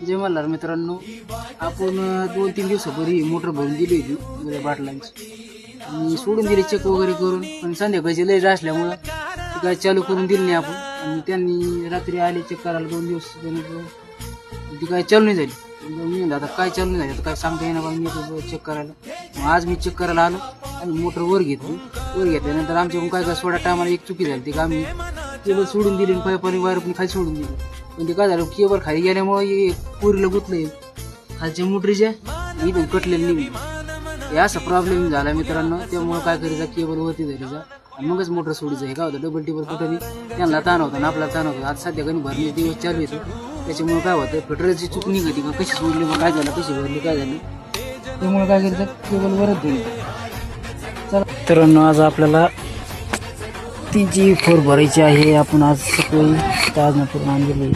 जय मल्हार मित्रांनो, आपण 2-3 दिवसापूर्वी मोटर भरून दिली होती बाटलांची आणि सोडून दिली चेक वगैरे करून. पण संध्याकाळची लय असल्यामुळं ती काय चालू करून दिली नाही आपण. आणि त्यांनी रात्री आले चेक करायला 2 दिवस, ती काय चालू नाही झाली. मी म्हणलं आता काय चालू नाही झाली, आता काय सांगता येणार मी येतो चेक करायला. मग आज मी चेक करायला आलो आणि मोटर वर घेतल्यानंतर आमच्याकडून काय सोडा टायमाला एक चुकी झाली. ती का आम्ही केबल सोडून दिली आणि पाईपाने वायर पण खाली सोडून दिली. पण ते काय झालं, केबल खाली गेल्यामुळे पुरीला गुतलं खालच्या मोटरीच्या इथून कटलेलं नाही. हे असा प्रॉब्लेम झाला मित्रांनो. त्यामुळे काय करायचा, केबल वरती धरायचा आणि मगच मोटर सोडायचं. हे काय होतं, डबल टिबल कुठं नाही, त्यांना ताण होता ना आपल्याला ताण होता. आज सध्या कधी भरणे दिवस चालू येतो, त्याच्यामुळे काय होतं, फिटरची चूक निघते का कशी सोडली, मग काय झालं, कशी भरली, काय झाली. त्यामुळे काय करायचं, केबल वरच धरायचं. चला मित्रांनो, आज आपल्याला 3G4 भरायची आहे. आपण आज सकाळी ताजनापूर आणलेली.